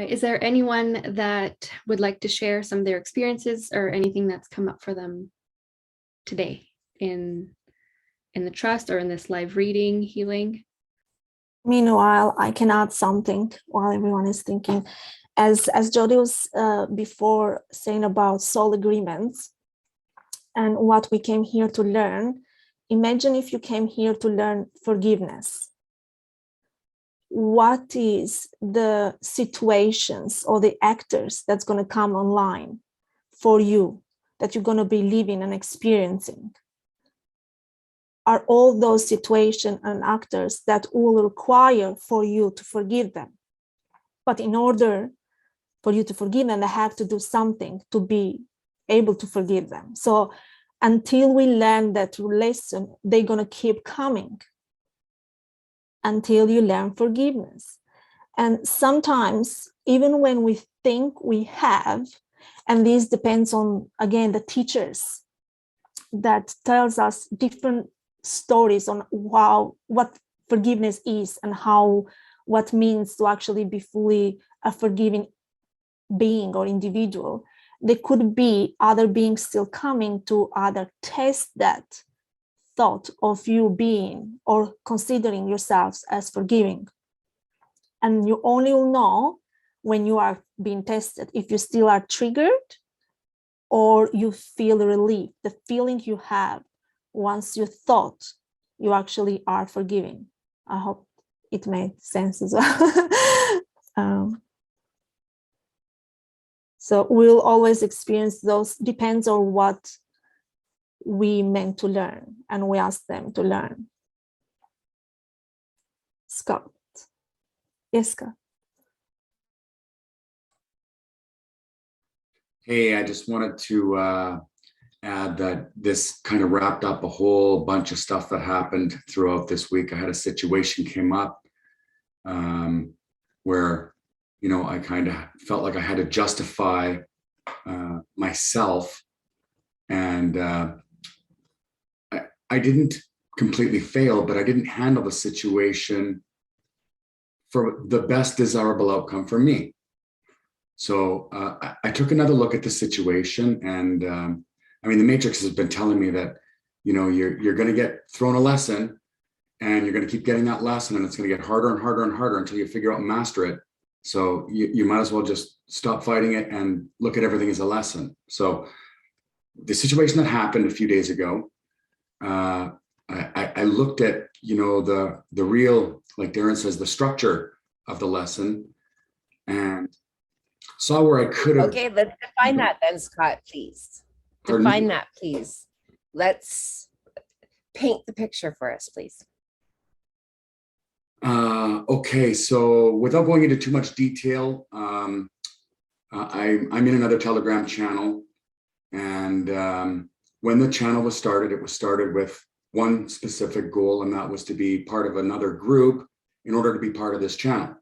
right. Is there anyone that would like to share some of their experiences or anything that's come up for them today in the trust or in this live reading healing? Meanwhile, I can add something while everyone is thinking. As Jody was before saying about soul agreements and what we came here to learn, imagine if you came here to learn forgiveness. What is the situations or the actors that's going to come online for you that you're going to be living and experiencing? Are all those situations and actors that will require for you to forgive them? But in order for you to forgive them, they have to do something to be able to forgive them. So until we learn that lesson, they're going to keep coming until you learn forgiveness. And sometimes, even when we think we have, and this depends on, again, the teachers that tells us different stories on what forgiveness is and what means to actually be fully a forgiving being or individual. There could be other beings still coming to either test that thought of you being or considering yourselves as forgiving. And you only will know when you are being tested if you still are triggered or you feel relief, the feeling you have once you thought you actually are forgiving. I hope it made sense as well. So we'll always experience those, depends on what we meant to learn and we ask them to learn. Scott. Yes, Scott. Hey, I just wanted to add that this kind of wrapped up a whole bunch of stuff that happened throughout this week. I had a situation came up where, you know, I kind of felt like I had to justify myself, and I didn't completely fail, but I didn't handle the situation for the best desirable outcome for me. So I took another look at the situation, and I mean, the Matrix has been telling me that, you know, you're going to get thrown a lesson, and you're going to keep getting that lesson, and it's going to get harder and harder and harder until you figure out and master it. So you might as well just stop fighting it and look at everything as a lesson. So the situation that happened a few days ago, I looked at, you know, the real, like Darren says, the structure of the lesson, and saw where I could have. Okay, let's define that then, Scott, please. Define that, please. Let's paint the picture for us, please. Okay, so without going into too much detail, I'm in another Telegram channel, and when the channel was started, it was started with one specific goal, and that was to be part of another group in order to be part of this channel.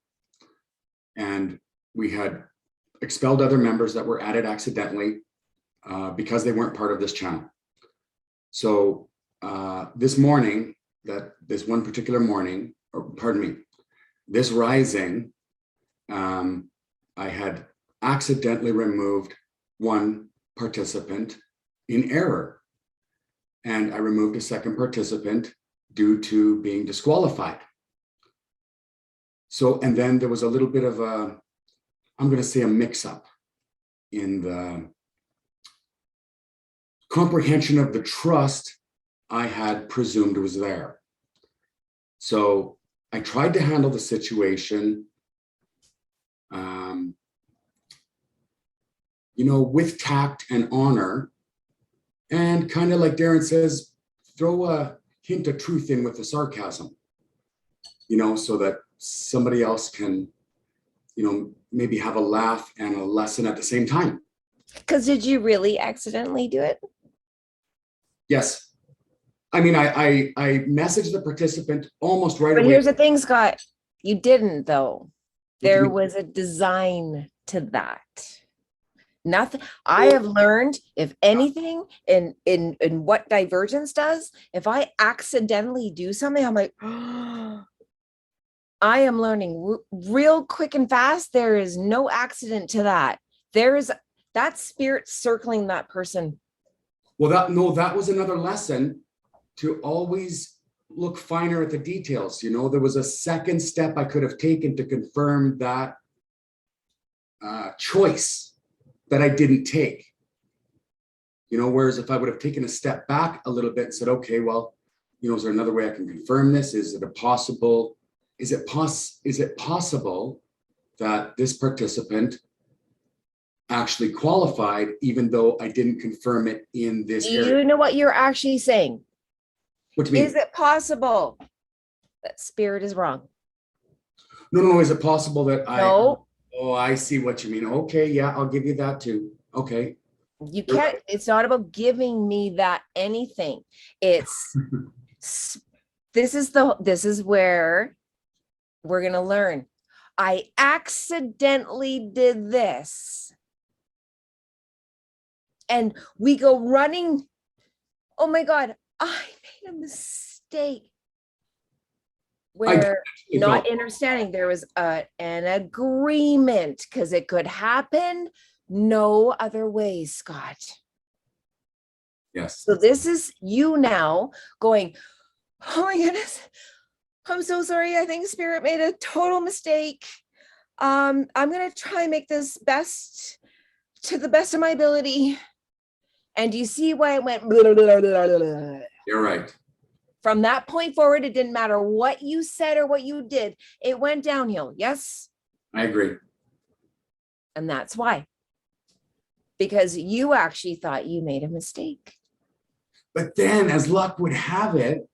And we had expelled other members that were added accidentally because they weren't part of this channel. So this morning, this one particular morning, or pardon me, this rising, I had accidentally removed one participant in error. And I removed a second participant due to being disqualified. So, and then there was a little bit of a, I'm going to say a mix-up in the comprehension of the trust I had presumed was there. So I tried to handle the situation, you know, with tact and honor, and kind of like Darren says, throw a hint of truth in with the sarcasm, you know, so that somebody else can, you know, maybe have a laugh and a lesson at the same time. Because did you really accidentally do it? Yes. I mean, I messaged the participant almost right away. But here's the thing, Scott, you didn't though. There was a design to that. Nothing. I have learned, if anything, in what divergence does, if I accidentally do something, I'm like, oh, I am learning real quick and fast. There is no accident to that. There is that spirit circling that person. Well, that was another lesson, to always look finer at the details. You know, there was a second step I could have taken to confirm that choice that I didn't take. You know, whereas if I would have taken a step back a little bit and said, okay, well, you know, is there another way I can confirm this? Is it possible that this participant actually qualified, even though I didn't confirm it in this Do area? you know what you're actually saying? What do you mean? Is it possible that spirit is wrong? No. Is it possible that No, Oh, I see what you mean. Okay, yeah, I'll give you that too. Okay. you can't. It's not about giving me that anything. It's this is where we're going to learn. I accidentally did this. And we go running. Oh my God, I made a mistake. Where not understanding there was an agreement, because it could happen no other way, Scott. Yes. So this is you now going, oh my goodness, I'm so sorry. I think spirit made a total mistake. I'm going to try and make this to the best of my ability. And you see why it went blah, blah, blah, blah, blah. You're right. From that point forward, it didn't matter what you said or what you did. It went downhill. Yes. I agree. And that's why. Because you actually thought you made a mistake. But then, as luck would have it,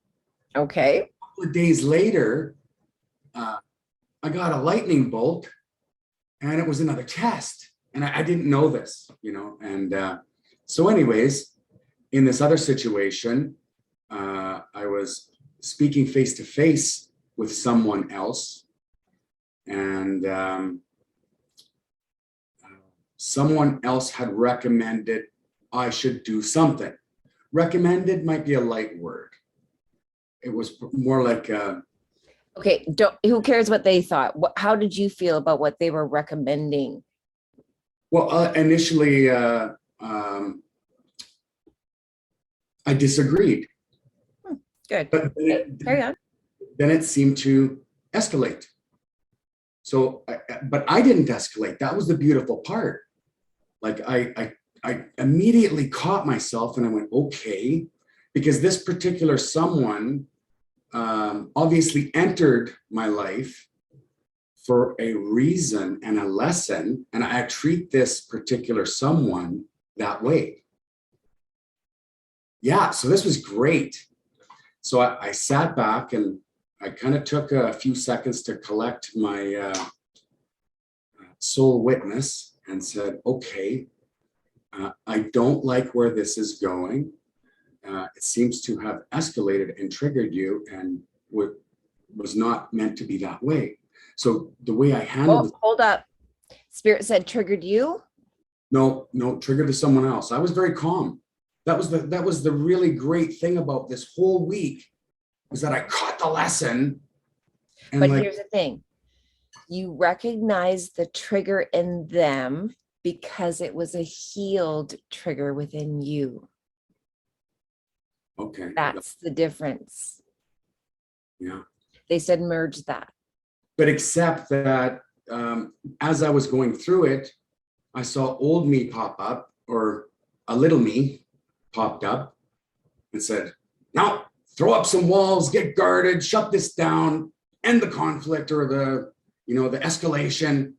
Okay. a couple of days later, I got a lightning bolt, and it was another test. And I didn't know this, you know. And so anyways, in this other situation, I was speaking face to face with someone else, and someone else had recommended I should do something. Recommended might be a light word. It was more like Okay. Who cares what they thought? How did you feel about what they were recommending? well, initially I disagreed. Good. But Carry on. then it seemed to escalate. So, but I didn't escalate. That was the beautiful part. Like I immediately caught myself and I went, okay, because this particular someone obviously entered my life for a reason and a lesson, and I treat this particular someone that way. Yeah, so this was great. So I sat back and I kind of took a few seconds to collect my soul witness and said, okay, I don't like where this is going. It seems to have escalated and triggered you, and was not meant to be that way. So the way I handled it, Hold up. Spirit said triggered you? no, triggered to someone else. I was very calm. That was the really great thing about this whole week, was that I caught the lesson. And But like, here's the thing. You recognize the trigger in them because it was a healed trigger within you. okay, That's the difference. yeah. They said merge that. But except that as I was going through it, I saw old me pop up, or a little me popped up and said, now throw up some walls, get guarded, shut this down, end the conflict or the escalation.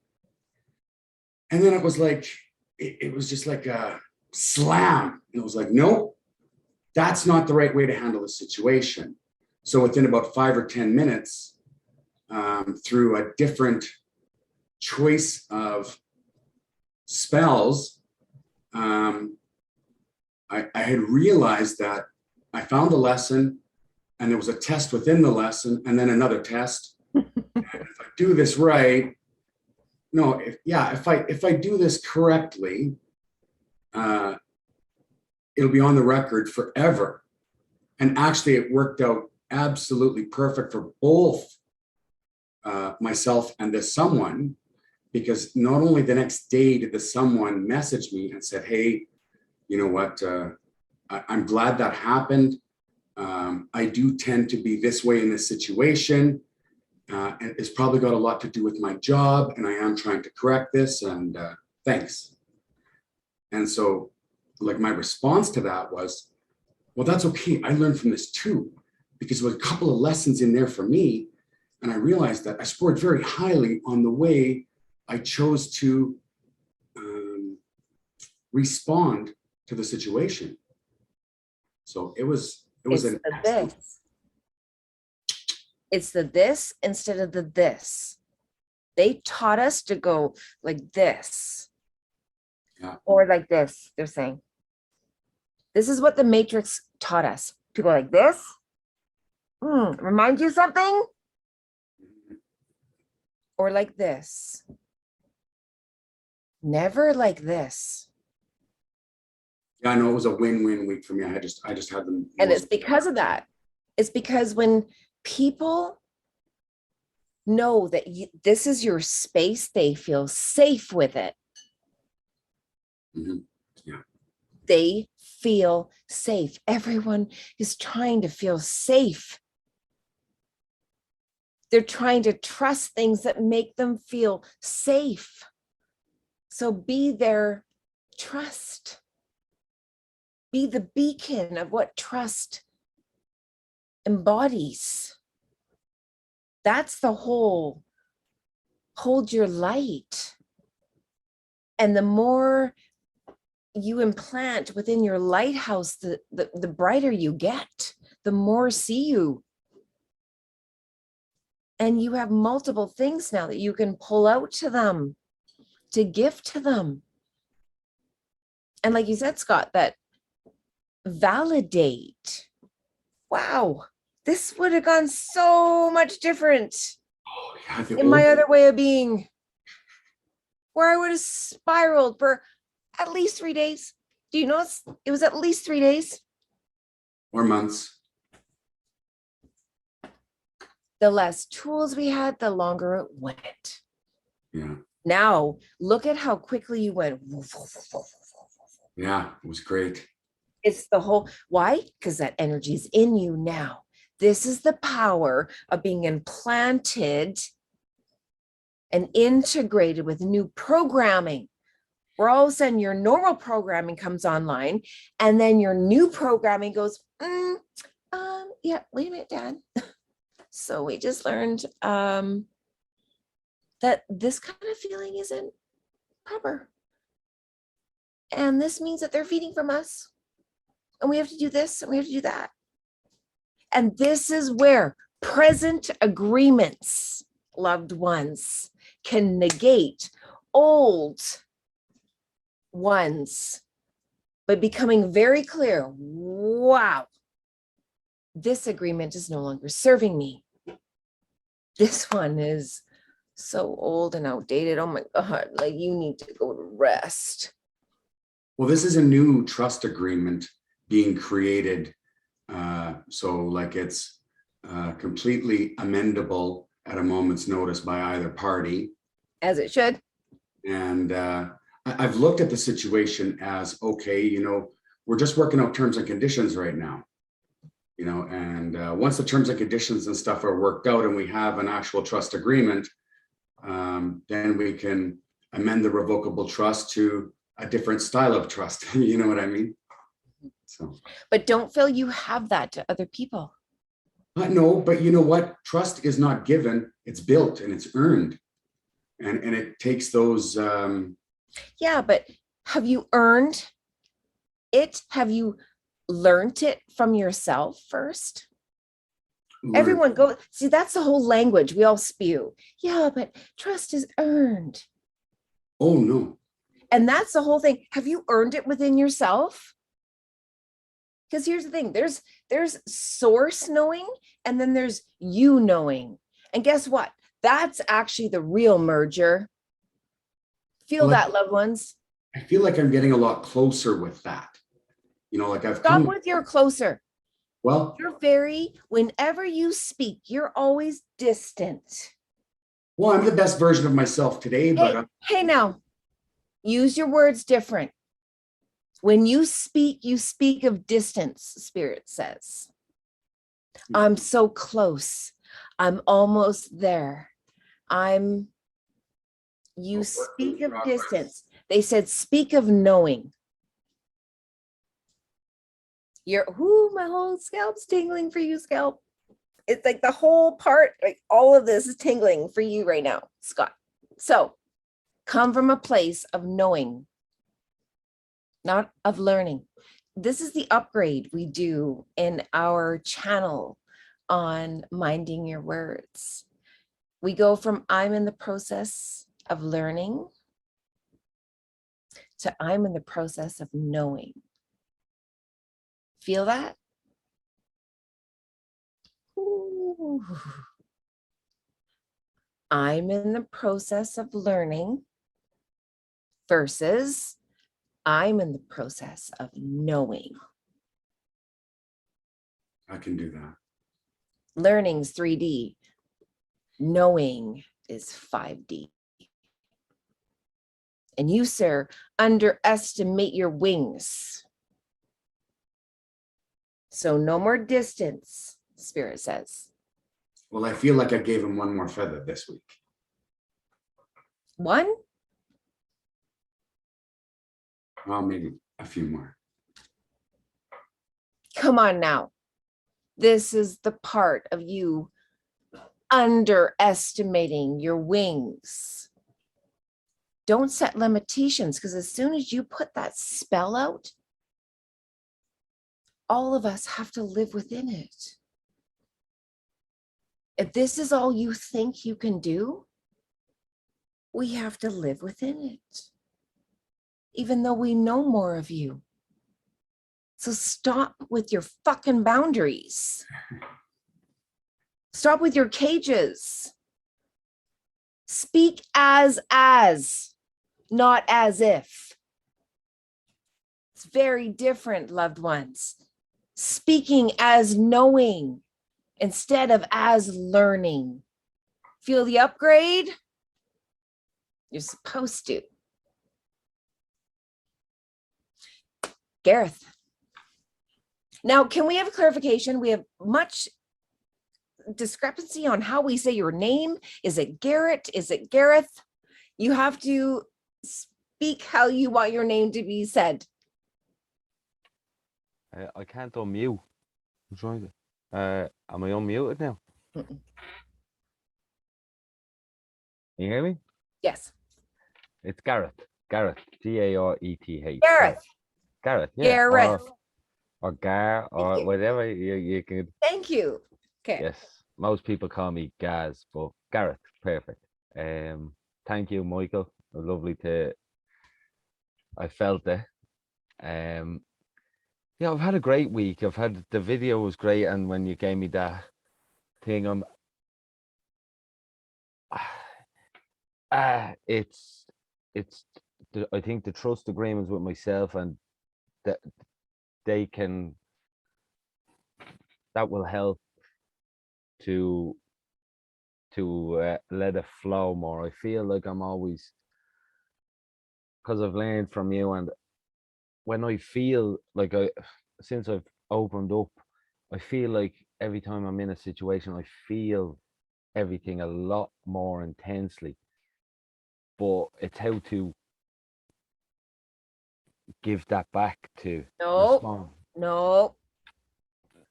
And then it was like, it was just like a slam. And it was like, nope, that's not the right way to handle the situation. So within about 5 or 10 minutes, through a different choice of spells, I had realized that I found a lesson, and there was a test within the lesson, and then another test. And if I do this right, if I do this correctly, it'll be on the record forever. And actually, it worked out absolutely perfect for both myself and this someone, because not only the next day did the someone message me and said, hey, you know what, I'm glad that happened. I do tend to be this way in this situation. And it's probably got a lot to do with my job, and I am trying to correct this, and thanks. And so like my response to that was, well, that's okay. I learned from this too, because there was a couple of lessons in there for me. And I realized that I scored very highly on the way I chose to respond to the situation. So it was an excellent. It's the this instead of the this. They taught us to go like this. Yeah. Or like this, they're saying. This is what the Matrix taught us. People are like this. Remind you something? Or like this. Never like this. Yeah, I know it was a win-win week for me. I just had them. And it's because of that. It's because when people know that this is your space, they feel safe with it. Mm-hmm. Yeah. They feel safe. Everyone is trying to feel safe. They're trying to trust things that make them feel safe. So be their trust. Be the beacon of what trust embodies. That's the whole. Hold your light. And the more you implant within your lighthouse, the brighter you get, the more see you. And you have multiple things now that you can pull out to them, to gift to them. And like you said, Scott, that validate. Wow, this would have gone so much different in my other way of being, where I would have spiraled for at least 3 days. Do you know it was at least 3 days? Or months. The less tools we had, the longer it went. Yeah. Now, look at how quickly you went. Yeah, it was great. It's the whole, why? Because that energy is in you now. This is the power of being implanted and integrated with new programming, where all of a sudden your normal programming comes online, and then your new programming goes, yeah, wait a minute, Dad. So we just learned that this kind of feeling isn't proper. And this means that they're feeding from us. And we have to do this and we have to do that. And this is where present agreements, loved ones, can negate old ones by becoming very clear. Wow, this agreement is no longer serving me. This one is so old and outdated. Oh my God, like you need to go to rest. Well, this is a new trust agreement being created. So like it's completely amendable at a moment's notice by either party. As it should. And I've looked at the situation as, okay, you know, we're just working out terms and conditions right now. You know, and once the terms and conditions and stuff are worked out and we have an actual trust agreement, then we can amend the revocable trust to a different style of trust. You know what I mean? So, but don't feel you have that to other people. No, but you know what? Trust is not given, it's built and it's earned. And it takes those. Yeah, but have you earned it? Have you learned it from yourself first? Everyone go, see, that's the whole language we all spew. Yeah, but trust is earned. Oh, no. And that's the whole thing. Have you earned it within yourself? Because here's the thing, there's source knowing, and then there's you knowing. And guess what? That's actually the real merger. Feel that, loved ones. I feel like I'm getting a lot closer with that. You know, like I've Stop with your closer. Well, You're whenever you speak, you're always distant. Well, I'm the best version of myself today, but Hey, now, use your words different. When you speak of distance, Spirit says. I'm so close. I'm almost there. You speak of distance. They said, speak of knowing. My whole scalp's tingling for you, scalp. It's like the whole part, like all of this is tingling for you right now, Scott. So come from a place of knowing, not of learning. This is the upgrade we do in our channel on minding your words. We go from I'm in the process of learning to I'm in the process of knowing. Feel that? Ooh. I'm in the process of learning versus I'm in the process of knowing. I can do that. Learning's 3D. Knowing is 5D. And you, sir, underestimate your wings. So no more distance, Spirit says. Well, I feel like I gave him one more feather this week. One? Well, maybe a few more. Come on now. This is the part of you underestimating your wings. Don't set limitations, because as soon as you put that spell out, all of us have to live within it. If this is all you think you can do, we have to live within it, even though we know more of you. So stop with your fucking boundaries. Stop with your cages. Speak as, not as if. It's very different, loved ones. Speaking as knowing instead of as learning. Feel the upgrade? You're supposed to. Gareth. Now, can we have a clarification? We have much discrepancy on how we say your name. Is it Garrett? Is it Gareth? You have to speak how you want your name to be said. I can't unmute. I'm trying to. Am I unmuted now? Mm-mm. Can you hear me? Yes. It's Gareth. Gareth. Gareth. Gareth. Gareth. Yeah. Gareth. Or Gar or you. whatever you can. Thank you. Okay. Yes. Most people call me Gaz, but Gareth, perfect. Thank you, Michael. Lovely to. I felt it. Yeah, I've had a great week. I've had the video was great, and when you gave me that thing, it's I think the trust agreements with myself, and that that will help to let it flow more. I feel like I'm always, because I've learned from you, and when I feel like since I've opened up, I feel like every time I'm in a situation, I feel everything a lot more intensely. But it's how to give that back to respond. No.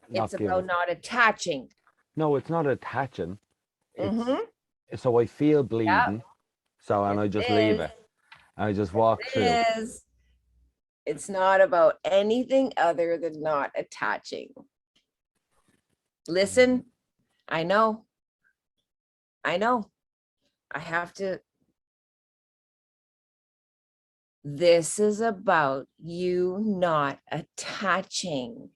Not It's give about it. not attaching. No, it's not attaching. It's Mm-hmm. so I feel bleeding. So and Yes, I just it leave is. it. I just walk through. It is. It's not about anything other than not attaching. Listen, I know. I have to. This is about you not attaching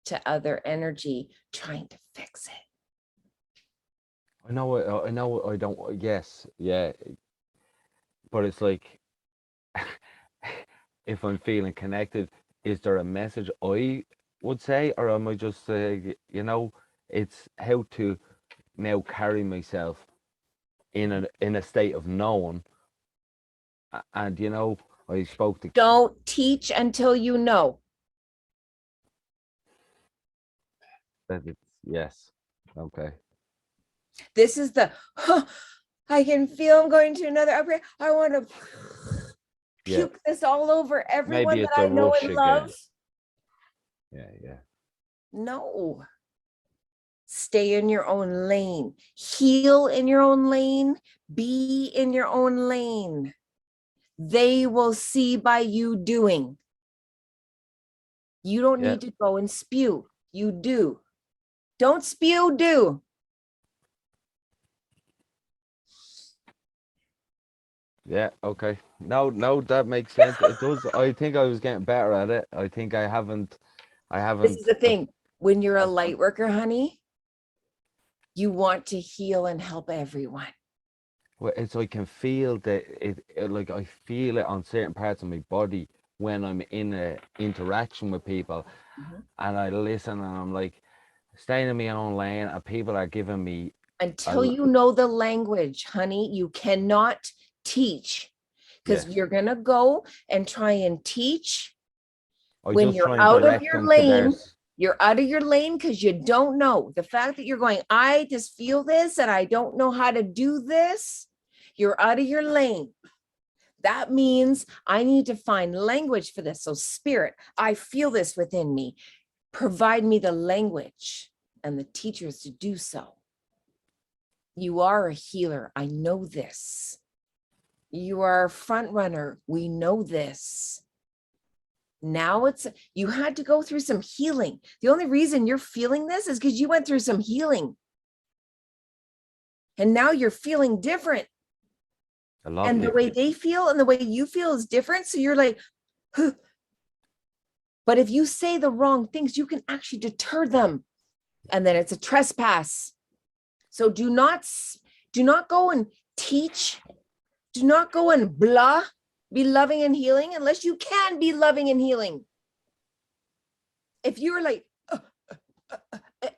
to other energy, trying to fix it. I know. I know. I don't. Yes. Yeah. But it's like, if I'm feeling connected, is there a message I would say, or am I just it's how to now carry myself in a state of knowing. And you know, I spoke to Don't teach until you know. that it's, yes. Okay. This is the, I can feel I'm going to another upgrade. I want to Yeah. puke this all over everyone Maybe that it's I a know rush and again. love. Yeah. No. Stay in your own lane. Heal in your own lane. Be in your own lane. They will see by you doing. You don't Yeah. need to go and spew. You do. Don't spew, do. Yeah, okay. No, that makes sense. It does. I think I was getting better at it. I think I haven't This is the I've- thing. When you're a I've- light worker, honey, you want to heal and help everyone. well, it's I can feel that like I feel it on certain parts of my body when I'm in a interaction with people, Mhm. and I listen and I'm like staying in my own lane, and people are giving me Until you know the language, honey, you cannot teach, because yes. you're going to go and try and teach I when just you're try and out of direct your them to lane. theirs. You're out of your lane because you don't know. The fact that you're going, I just feel this and I don't know how to do this. You're out of your lane. That means I need to find language for this. So, spirit, I feel this within me. Provide me the language and the teachers to do so. You are a healer. I know this. You are a front runner. We know this. Now you had to go through some healing. The only reason you're feeling this is because you went through some healing. And now you're feeling different. A lot And the different. way they feel and the way you feel is different. So you're like, huh. But if you say the wrong things, you can actually deter them. And then it's a trespass. So do not go and teach. Do not go and blah, be loving and healing unless you can be loving and healing. If you're like,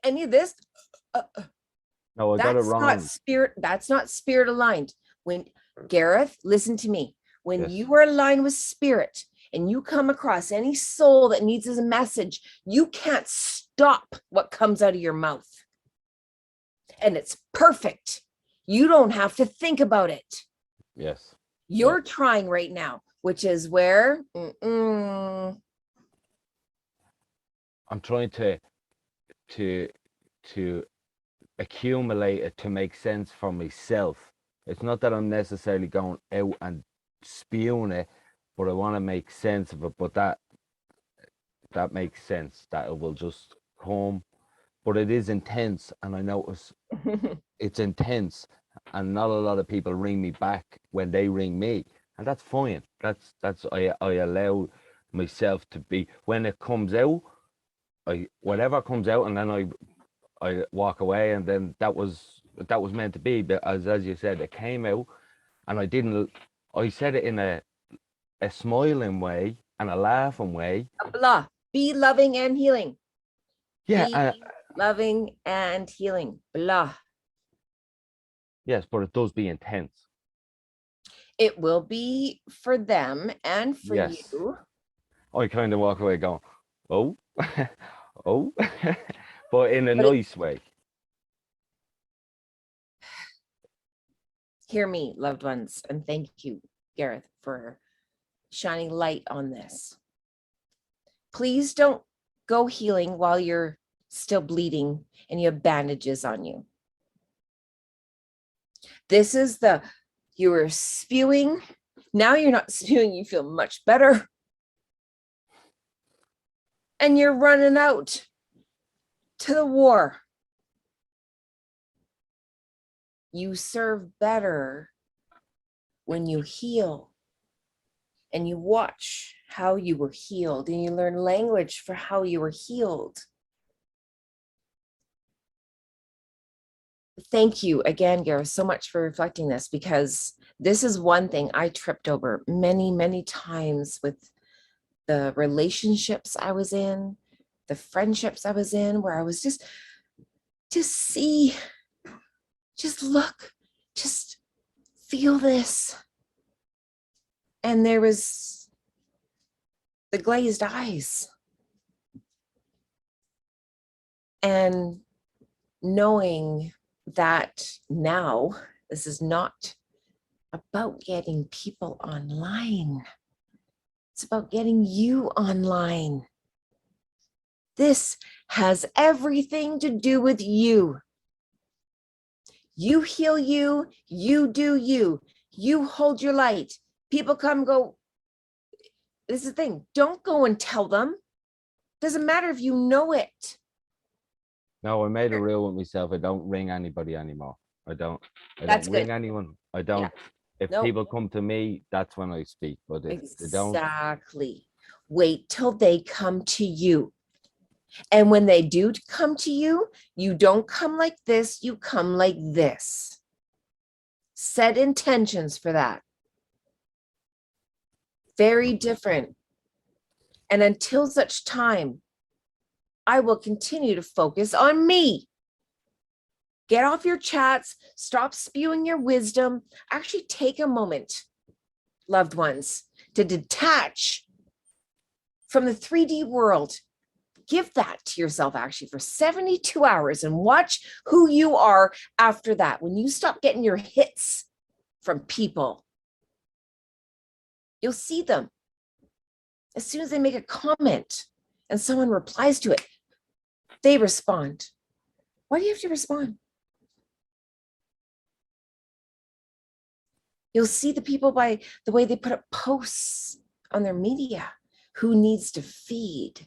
any of this, No, I got it that's not wrong. spirit. That's not spirit aligned. When Gareth, listen to me. When Yes. you are aligned with spirit and you come across any soul that needs a message, you can't stop what comes out of your mouth. And it's perfect. You don't have to think about it. Yes. You're trying right now, which is where I'm trying to accumulate it to make sense for myself. It's not that I'm necessarily going out and spewing it, but I want to make sense of it. But that makes sense. That it will just come. But it is intense, and I notice it's intense, and not a lot of people ring me back when they ring me, and that's fine. That's I allow myself to be when it comes out. Whatever comes out, and then I walk away, and then that was meant to be. But as you said, it came out, and I said it in a smiling way and a laughing way. blah. Be loving and healing. Yeah, Be loving and healing. Blah. yes, but it does be intense. It will be for them and for Yes. you. I kind of walk away going, oh, oh, but in a But nice way. Hear me, loved ones, and thank you, Gareth, for shining light on this. Please don't go healing while you're still bleeding and you have bandages on you. This is you were spewing. Now you're not spewing, you feel much better. And you're running out to the war. You serve better when you heal and you watch how you were healed and you learn language for how you were healed. Thank you again, Gareth, so much for reflecting this, because this is one thing I tripped over many, many times with the relationships I was in, the friendships I was in, where I was just see, just look, just feel this? And there was the glazed eyes. And knowing that now this is not about getting people online. It's about getting you online. This has everything to do with you. You heal you, you do you. You hold your light. People come go, this is the thing, don't go and tell them. Doesn't matter if you know it. No, I made a rule with myself. I don't ring anybody anymore. I don't That's ring good. anyone. I don't. Yeah. If Nope. people come to me, that's when I speak. But if they don't, Exactly. Wait till they come to you. And when they do come to you, you don't come like this, you come like this. Set intentions for that. Very different. And until such time, I will continue to focus on me. Get off your chats, stop spewing your wisdom. Actually take a moment, loved ones, to detach from the 3D world. Give that to yourself actually for 72 hours and watch who you are after that. When you stop getting your hits from people, you'll see them. As soon as they make a comment and someone replies to it, they respond. Why do you have to respond? You'll see the people by the way they put up posts on their media. Who needs to feed?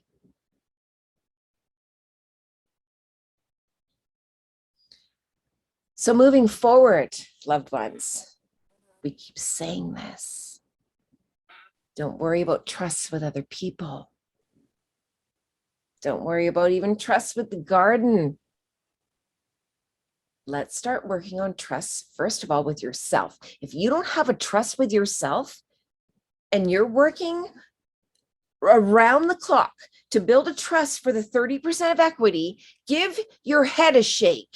So moving forward, loved ones, we keep saying this. Don't worry about trust with other people. Don't worry about even trust with the garden. Let's start working on trust, first of all, with yourself. If you don't have a trust with yourself and you're working around the clock to build a trust for the 30% of equity, give your head a shake.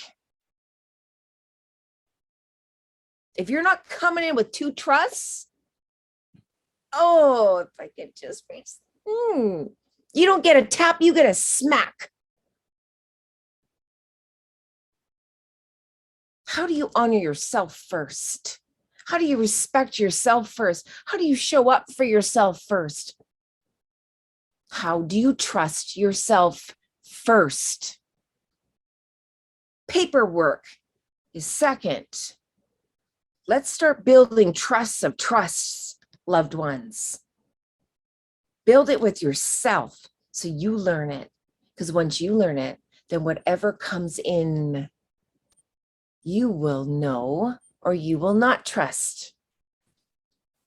If you're not coming in with 2 trusts, oh, if I could just reach, you don't get a tap, you get a smack. How do you honor yourself first? How do you respect yourself first? How do you show up for yourself first? How do you trust yourself first? Paperwork is second. Let's start building trusts of trusts, loved ones. Build it with yourself so you learn it. Because once you learn it, then whatever comes in, you will know or you will not trust.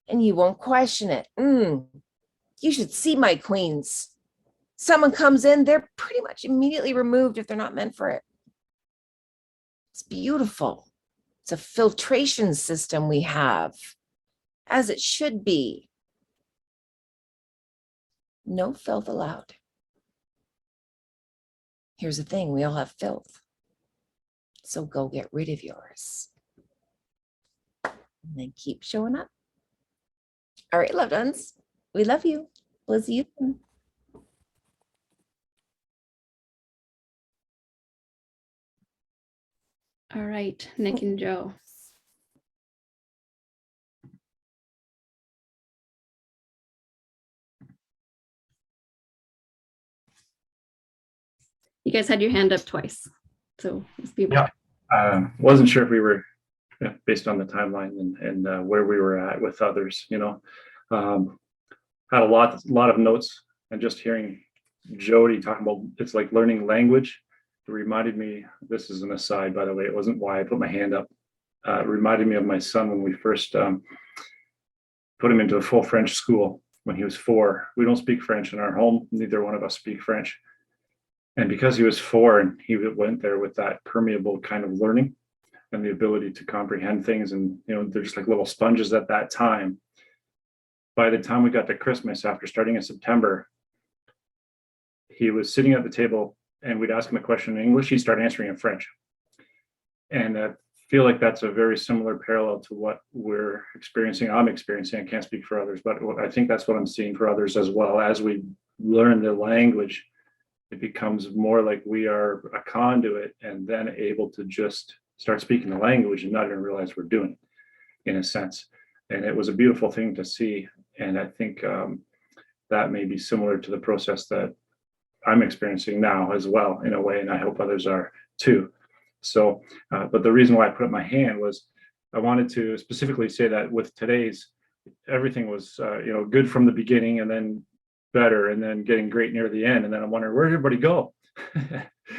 And you won't question it. You should see my queens. Someone comes in, they're pretty much immediately removed if they're not meant for it. It's beautiful. It's a filtration system we have, as it should be. No filth allowed. Here's the thing, we all have filth. So go get rid of yours. And then keep showing up. All right, loved ones, we love you. We'll see you soon. All right, Nick and Joe. You guys had your hand up twice, so let's be Yeah. Wasn't sure if we were based on the timeline and where we were at with others, you know. Had a lot of notes, and just hearing Jody talking about it's like learning language. It reminded me, this is an aside, by the way, it wasn't why I put my hand up. It reminded me of my son when we first put him into a full French school when he was 4. We don't speak French in our home. Neither one of us speak French. And because he was 4 and he went there with that permeable kind of learning and the ability to comprehend things, and you know, they're just like little sponges at that time. By the time we got to Christmas, after starting in September, he was sitting at the table and we'd ask him a question in English, he'd start answering in French. And at feel like that's a very similar parallel to what we're experiencing. I'm experiencing. I can't speak for others, but I think that's what I'm seeing for others as well. As we learn the language, it becomes more like we are a conduit and then able to just start speaking the language and not even realize we're doing it, in a sense. And it was a beautiful thing to see. And I think that may be similar to the process that I'm experiencing now as well, in a way, and I hope others are too. So, but the reason why I put up my hand was I wanted to specifically say that with today's, everything was, good from the beginning, and then better, and then getting great near the end. And then I'm wondering, where did everybody go?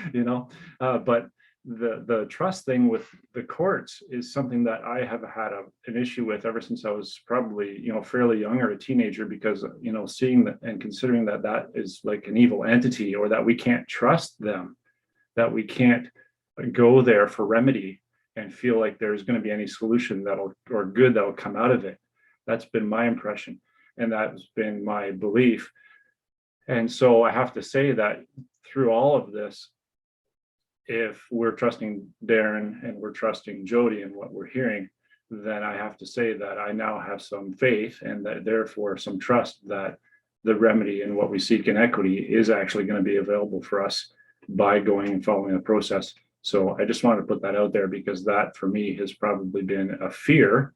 But the trust thing with the courts is something that I have had an issue with ever since I was probably, fairly young or a teenager, because, seeing that and considering that is like an evil entity, or that we can't trust them, that we can't go there for remedy and feel like there's going to be any solution or good that'll come out of it. That's been my impression, and that's been my belief. And so I have to say that through all of this, if we're trusting Darren and we're trusting Jody and what we're hearing, then I have to say that I now have some faith, and that therefore some trust that the remedy and what we seek in equity is actually going to be available for us by going and following the process. So I just wanted to put that out there, because that for me has probably been a fear,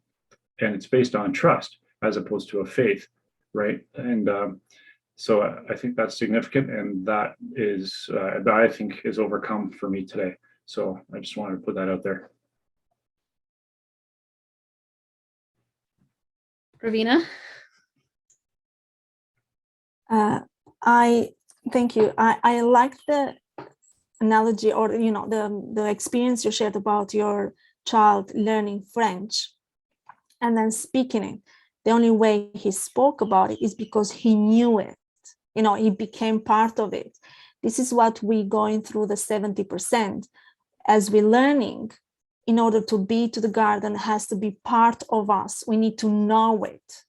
and it's based on trust as opposed to a faith, right? And so I think that's significant, and that is, I think, is overcome for me today. So I just wanted to put that out there. Ravina? I thank you. I like the analogy, or the experience you shared about your child learning French and then speaking it. The only way he spoke about it is because he knew it. He became part of it. This is what we're going through the 70%. As we're learning, in order to be to the garden, it has to be part of us. We need to know it.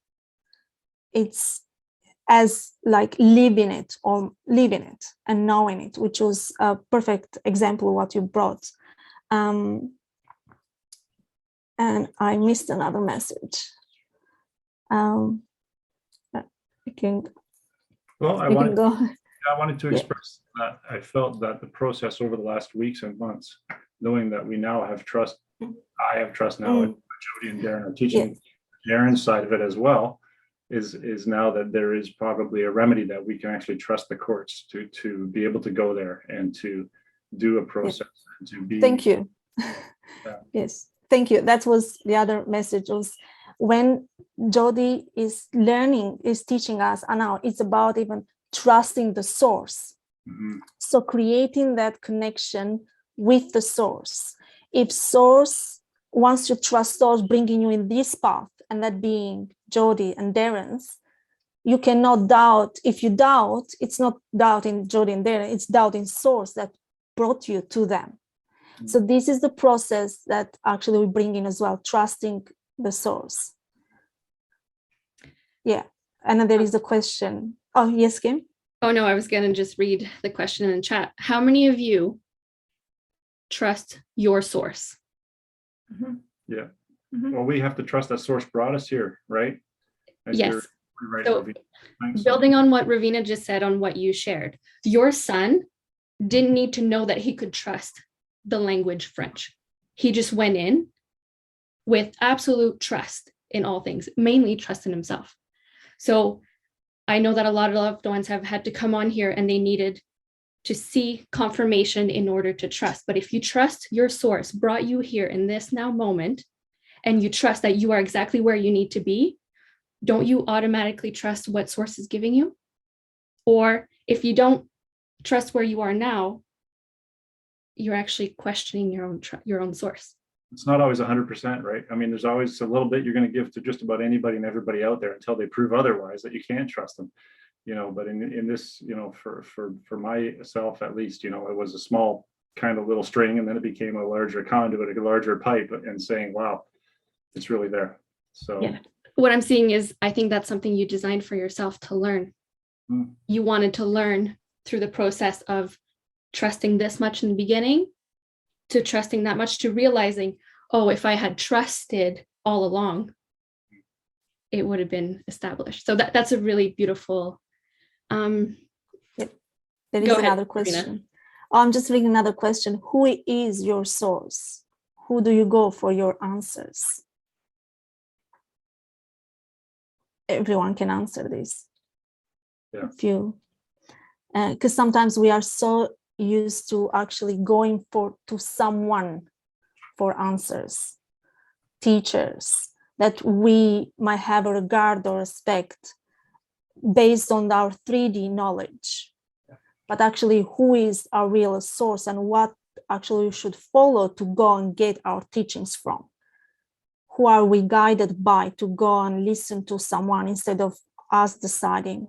It's as like living it and knowing it, which was a perfect example of what you brought. And I missed another message. I wanted to express that I felt that the process over the last weeks and months, knowing that we now have trust, I have trust now, and Jody and Darren are teaching Darren's side of it as well, is now that there is probably a remedy that we can actually trust the courts to be able to go there and to do a process. And to be. Thank you. Yes, thank you. That was the other message, was when Jody is teaching us, and now it's about even trusting the source. Mm-hmm. So creating that connection with the source. If source, once you trust source bringing you in this path, and that being Jody and Darren's, you cannot doubt. If you doubt, it's not doubt in Jody and Darren, it's doubt in source that brought you to them. Mm-hmm. So this is the process that actually we bring in as well, trusting the source. Yeah. And then there is a question. Oh, yes, Kim? Oh, no, I was going to just read the question in the chat. How many of you trust your source? Mm-hmm. Yeah. Mm-hmm. Well, we have to trust that source brought us here, right? And yes. Right, so building on what Ravina just said, on what you shared, your son didn't need to know that he could trust the language French. He just went in with absolute trust in all things, mainly trust in himself. So I know that a lot of loved ones have had to come on here and they needed to see confirmation in order to trust. But if you trust your source brought you here in this now moment, and you trust that you are exactly where you need to be, don't you automatically trust what source is giving you? Or if you don't trust where you are now, you're actually questioning your own source. It's not always 100%, right? I mean, there's always a little bit you're going to give to just about anybody and everybody out there until they prove otherwise, that you can't trust them, but in this, for myself, at least, it was a small kind of little string, and then it became a larger conduit, a larger pipe, and saying, wow, it's really there. So yeah, what I'm seeing is, I think that's something you designed for yourself to learn. You wanted to learn through the process of trusting this much in the beginning, to trusting that much, to realizing, oh, if I had trusted all along, it would have been established. So that's a really beautiful. There is Go ahead, another Ravina. question. I'm just reading another question. Who is your source? Who do you go for your answers? Everyone can answer this. Yeah. If you, because sometimes we are so used to actually going to someone for answers, teachers, that we might have a regard or respect based on our 3D knowledge. But actually, who is our real source and what actually we should follow to go and get our teachings from? Who are we guided by to go and listen to someone instead of us deciding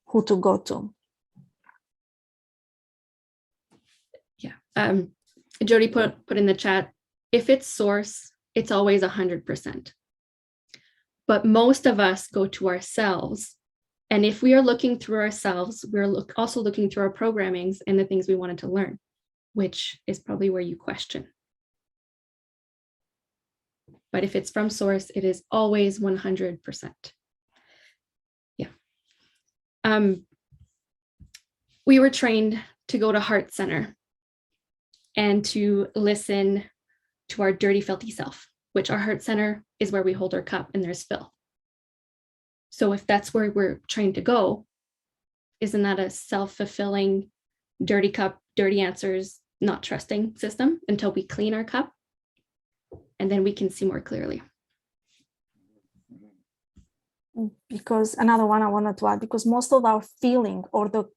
who to go to? Yeah. Jody put in the chat, if it's source, it's always 100%. But most of us go to ourselves. And if we are looking through ourselves, we're also looking through our programmings and the things we wanted to learn, which is probably where you question. But if it's from source, it is always 100%. Yeah. We were trained to go to Heart Center and to listen to our dirty, filthy self, which our Heart Center is where we hold our cup and there's filth. So if that's where we're trained to go, isn't that a self-fulfilling dirty cup, dirty answers, not trusting system until we clean our cup? And then we can see more clearly. Because another one I wanted to add, because most of our feeling or the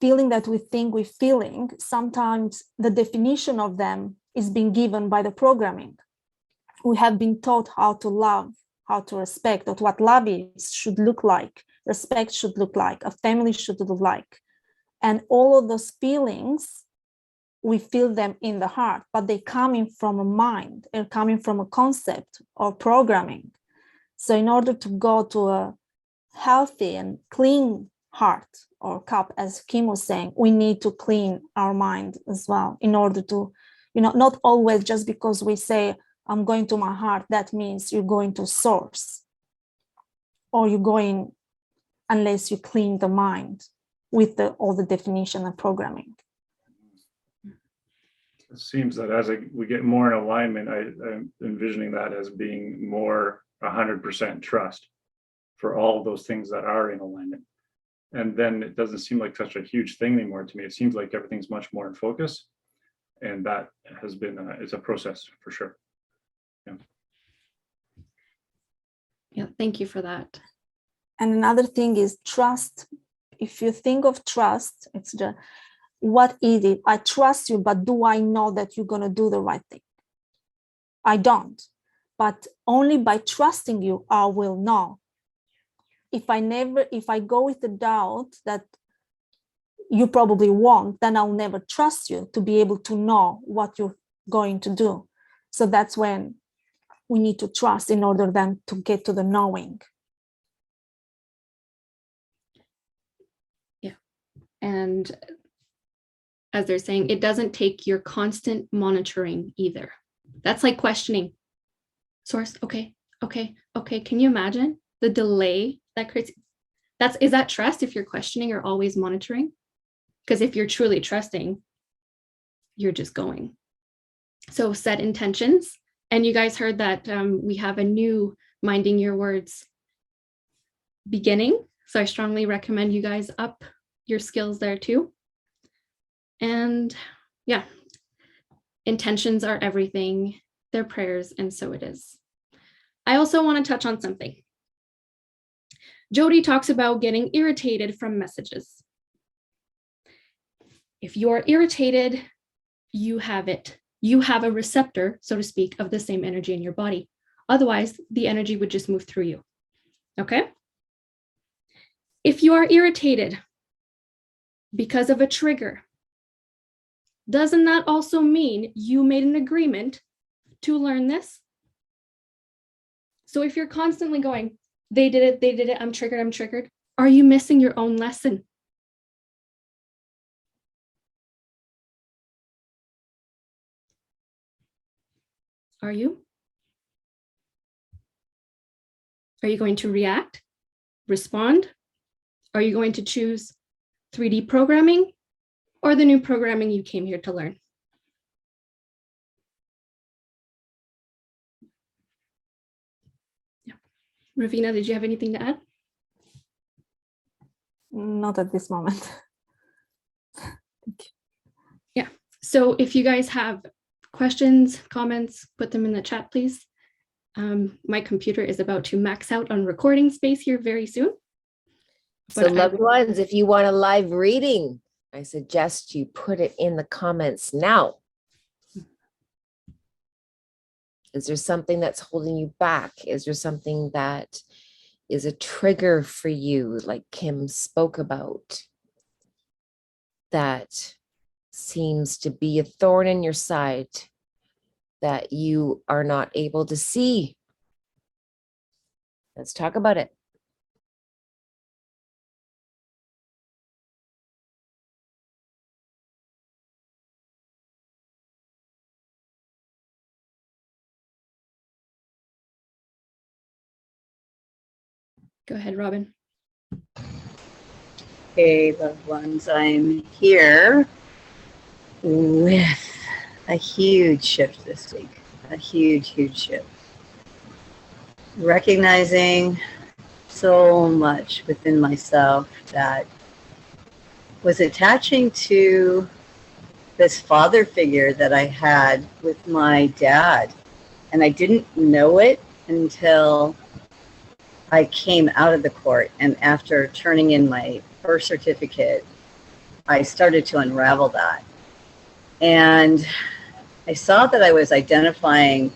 feeling that we think we're feeling, sometimes the definition of them is being given by the programming. We have been taught how to love, how to respect, or what love is, should look like, respect should look like, a family should look like. And all of those feelings, we feel them in the heart, but they're coming from a mind, they're coming from a concept or programming. So in order to go to a healthy and clean heart or cup, as Kim was saying, we need to clean our mind as well in order to, not always just because we say, I'm going to my heart, that means you're going to source, or you're going unless you clean the mind with all the definition and programming. It seems that as we get more in alignment, I'm envisioning that as being more 100% trust for all of those things that are in alignment. And then it doesn't seem like such a huge thing anymore to me. It seems like everything's much more in focus. And that has been, it's a process for sure. Yeah, thank you for that. And another thing is trust. If you think of trust, it's what is it? I trust you, but do I know that you're going to do the right thing? I don't. But only by trusting you, I will know. If I go with the doubt that you probably won't, then I'll never trust you to be able to know what you're going to do. So that's when we need to trust in order then to get to the knowing. Yeah. And as they're saying, it doesn't take your constant monitoring either. That's like questioning. Source, okay. Can you imagine the delay that creates? Is that trust if you're questioning or always monitoring? Because if you're truly trusting, you're just going. So set intentions. And you guys heard that we have a new Minding Your Words beginning. So I strongly recommend you guys up your skills there too. And yeah, intentions are everything. They're prayers, and so it is. I also want to touch on something. Jody talks about getting irritated from messages. If you're irritated, you have it. You have a receptor, so to speak, of the same energy in your body. Otherwise, the energy would just move through you. Okay? If you are irritated because of a trigger, doesn't that also mean you made an agreement to learn this? So if you're constantly going, they did it, I'm triggered, are you missing your own lesson? Are you? Are you going to react, respond? Are you going to choose 3D programming or the new programming you came here to learn? Yeah. Ravina, did you have anything to add? Not at this moment. Thank you. Yeah. So if you guys have questions, comments, put them in the chat, please. My computer is about to max out on recording space here very soon. So loved ones, if you want a live reading, I suggest you put it in the comments now. Is there something that's holding you back? Is there something that is a trigger for you, like Kim spoke about, that seems to be a thorn in your side that you are not able to see? Let's talk about it. Go ahead, Robin. Hey, loved ones, I'm here with a huge shift this week, a huge, huge shift. Recognizing so much within myself that was attaching to this father figure that I had with my dad. And I didn't know it until I came out of the court, and after turning in my birth certificate, I started to unravel that. And I saw that I was identifying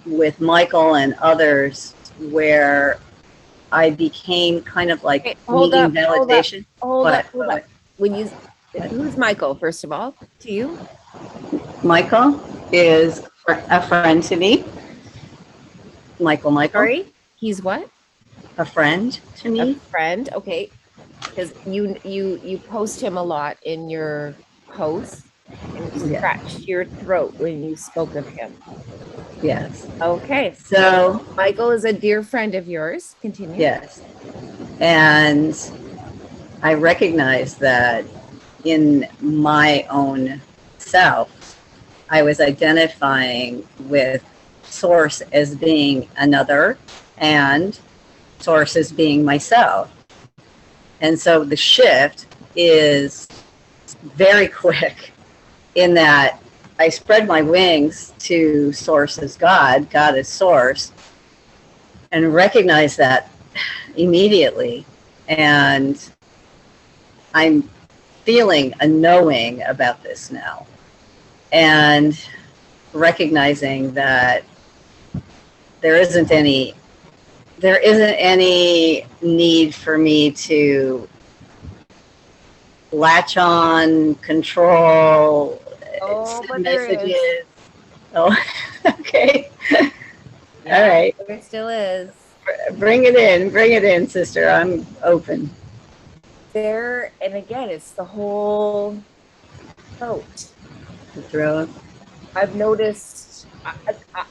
with Michael and others where I became kind of like Okay, hold needing up, validation. Hold What? up, hold up. When you, who's Michael, first of all, to you? Michael is a friend to me. Michael. Sorry, he's what? A friend to A me. friend, okay. Because you post him a lot in your posts, and you Yeah. scratched your throat when you spoke of him. Yes. Okay, So Michael is a dear friend of yours. Continue. yes. And I recognize that in my own self, I was identifying with source as being another and source as being myself. And so the shift is very quick in that I spread my wings to source as God, God as source, and recognize that immediately. And I'm feeling a knowing about this now, and recognizing that there isn't any need for me to latch on, control, Oh, but send there is. messages. Oh, okay. Yeah, All right. there still is. Bring it in, sister. I'm open. There, and again, it's the whole throat. The throat. I've noticed,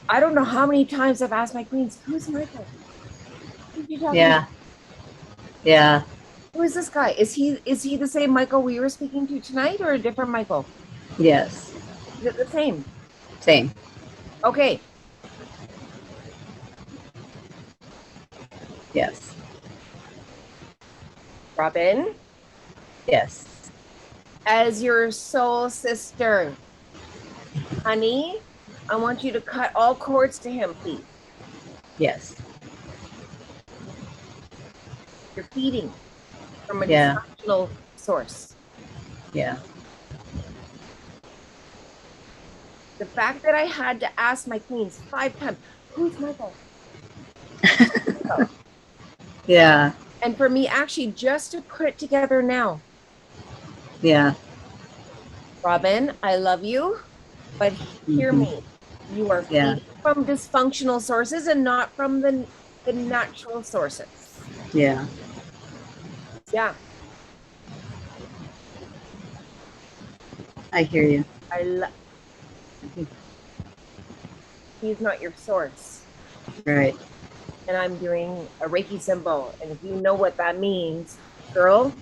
I don't know how many times I've asked my queens, who's Michael? Who you talking Yeah. about? Yeah. Who is this guy? Is he the same Michael we were speaking to tonight, or a different Michael? Yes. Is it the same? Same. Okay. Yes. Robin, Yes. as your soul sister, honey, I want you to cut all cords to him, please. Yes. You're feeding from a Yeah. dysfunctional source. Yeah. The fact that I had to ask my queens 5 times, who's Michael? Yeah. And for me, actually, just to put it together now, Yeah. Robin, I love you, but hear me. You are Yeah. feeding from dysfunctional sources and not from the natural sources. Yeah. Yeah, I hear you. he's not your source. Right. And I'm doing a Reiki symbol. And if you know what that means, girl,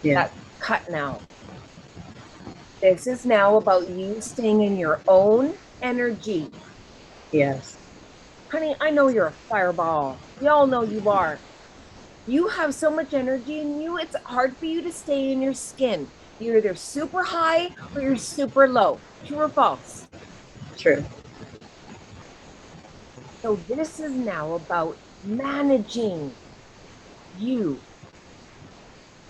Yeah. that's cut now. This is now about you staying in your own energy. Yes. Honey, I know you're a fireball. We all know you are. You have so much energy in you, it's hard for you to stay in your skin. You're either super high or you're super low. True or false? True. So this is now about managing you.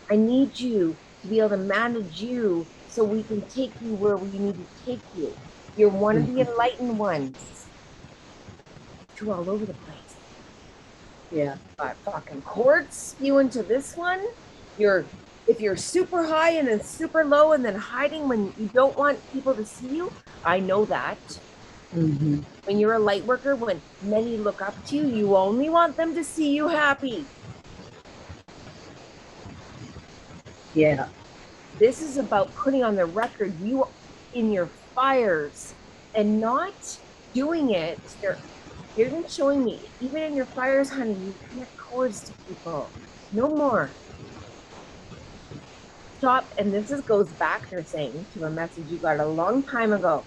I need you to be able to manage you so we can take you where we need to take you. You're one of the enlightened ones. You're all over the place. Yeah. Fucking cords spew into this one. If you're super high and then super low and then hiding when you don't want people to see you, I know that. Mm-hmm. When you're a light worker, when many look up to you, you only want them to see you happy. Yeah. This is about putting on the record you in your fires and not doing it. You're even showing me, even in your fires, honey, you connect cords to people. No more. Stop. And this goes back, they're saying, to a message you got a long time ago.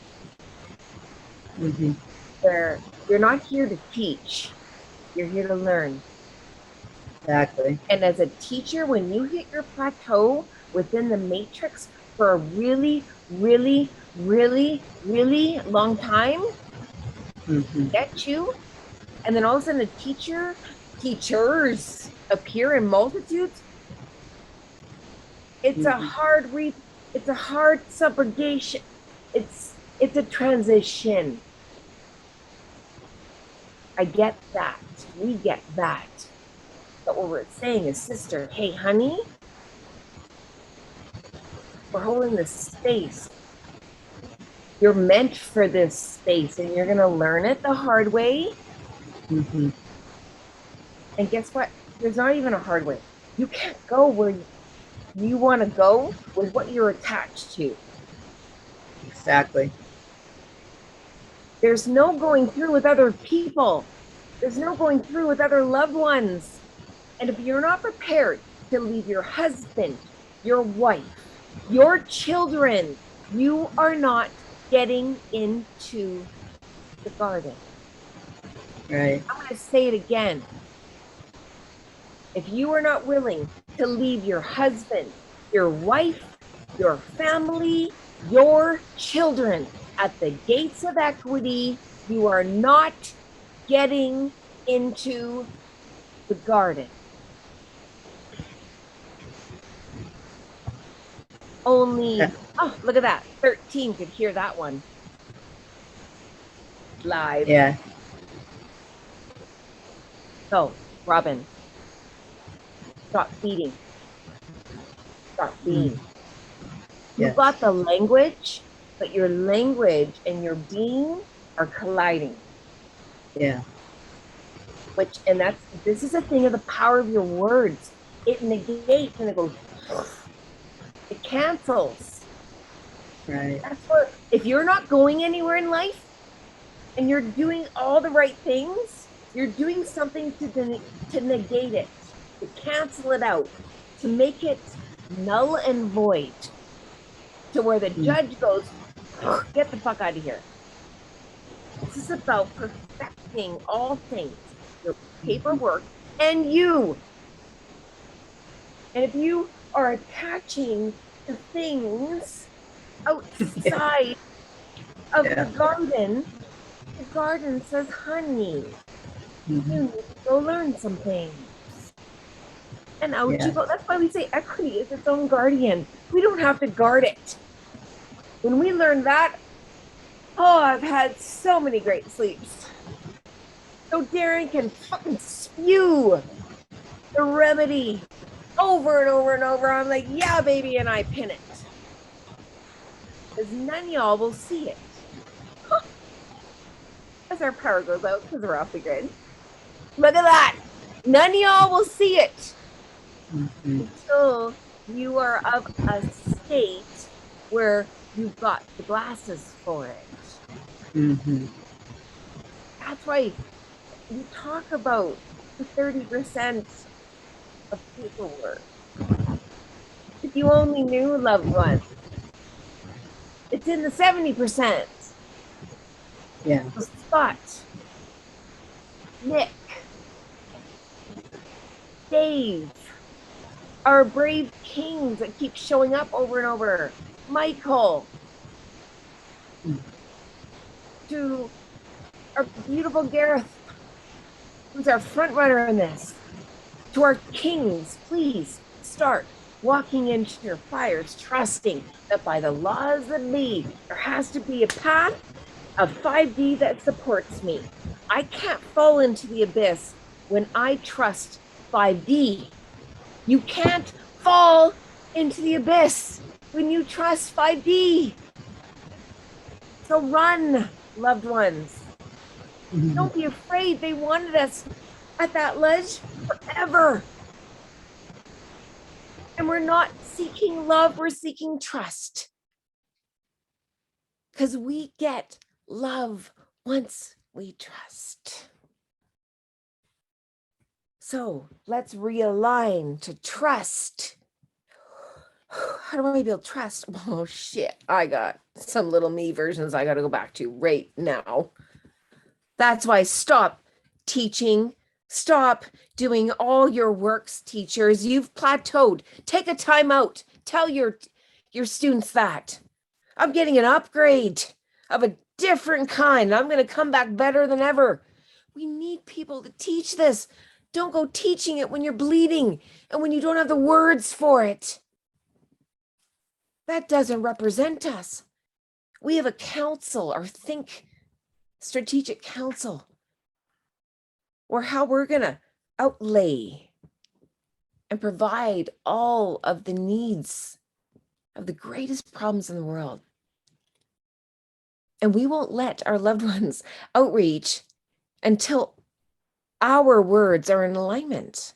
Mm-hmm. Where you're not here to teach. You're here to learn. Exactly. And as a teacher, when you hit your plateau within the matrix for a really, really, really, really long time, get you, and then all of a sudden teachers appear in multitudes. It's a hard it's a hard subrogation. It's a transition. I get that. We get that. But what we're saying is, sister, hey, honey, we're holding this space. You're meant for this space, and you're going to learn it the hard way. Mm-hmm. And guess what? There's not even a hard way. You can't go where you want to go with what you're attached to. Exactly. There's no going through with other people. There's no going through with other loved ones. And if you're not prepared to leave your husband, your wife, your children, you are not getting into the garden. Right. I'm going to say it again. If you are not willing to leave your husband, your wife, your family, your children at the gates of equity, you are not getting into the garden. Only, oh, look at that. 13 could hear that one. Live. Yeah. So, Robin, stop feeding. Stop being. You Yes. got the language, but your language and your being are colliding. Yeah. This is a thing of the power of your words. It negates and it goes, it cancels. Right. That's what, if you're not going anywhere in life and you're doing all the right things, you're doing something to negate it, to cancel it out, to make it null and void, to where the judge goes, get the fuck out of here. This is about perfecting all things, your paperwork and you. And if you are attaching to things outside of the garden says, honey, you need to go learn some things. And out you go. That's why we say equity is its own guardian. We don't have to guard it. When we learn that, oh, I've had so many great sleeps. So Darren can fucking spew the remedy over and over and over. I'm like, yeah, baby, and I pin it. Because none of y'all will see it. Huh. As our power goes out, because we're off the grid. Look at that. None of y'all will see it. Until you are of a state where you've got the glasses for it. Mm-hmm. That's why we talk about the 30% of paperwork. If you only knew loved ones, it's in the 70%. Yeah. So Scott, Nick, Dave, our brave kings that keep showing up over and over, Michael, to our beautiful Gareth, who's our front runner in this, to our kings, please start walking into your fires, trusting that by the laws that be, there has to be a path of 5D that supports me. I can't fall into the abyss when I trust 5D. You can't fall into the abyss when you trust 5D. So run, loved ones. Don't be afraid. They wanted us at that ledge forever. And we're not seeking love, we're seeking trust. Because we get love once we trust. So let's realign to trust. How do I build trust? Oh shit, I got some little me versions I got to go back to right now. That's why stop teaching. Stop doing all your works, teachers. You've plateaued. Take a time out. Tell your students that. I'm getting an upgrade of a different kind. I'm going to come back better than ever. We need people to teach this. Don't go teaching it when you're bleeding and when you don't have the words for it. That doesn't represent us. We have a council, our Think Strategic Council, or how we're going to outlay and provide all of the needs of the greatest problems in the world. And we won't let our loved ones outreach until our words are in alignment.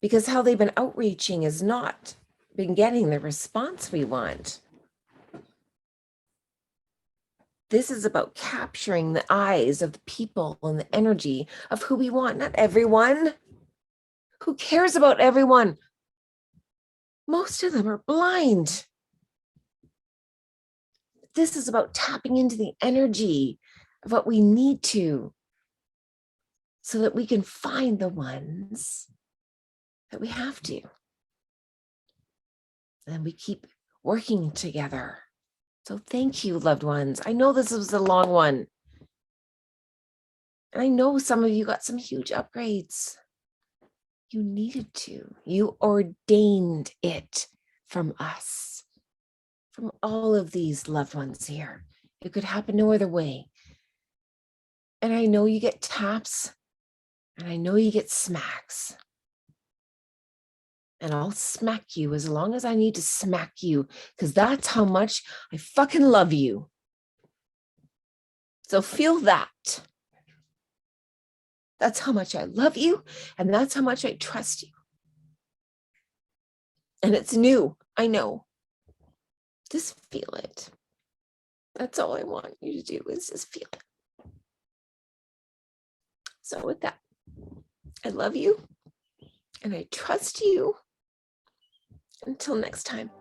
Because how they've been outreaching has not been getting the response we want. This is about capturing the eyes of the people and the energy of who we want, not everyone. Who cares about everyone? Most of them are blind. This is about tapping into the energy of what we need to, so that we can find the ones that we have to. And we keep working together. So thank you, loved ones. I know this was a long one. And I know some of you got some huge upgrades. You needed to. You ordained it from us, from all of these loved ones here. It could happen no other way. And I know you get taps, and I know you get smacks. And I'll smack you as long as I need to smack you, because that's how much I fucking love you. So feel that. That's how much I love you, and that's how much I trust you. And it's new, I know. Just feel it. That's all I want you to do, is just feel it. So with that, I love you, and I trust you. Until next time.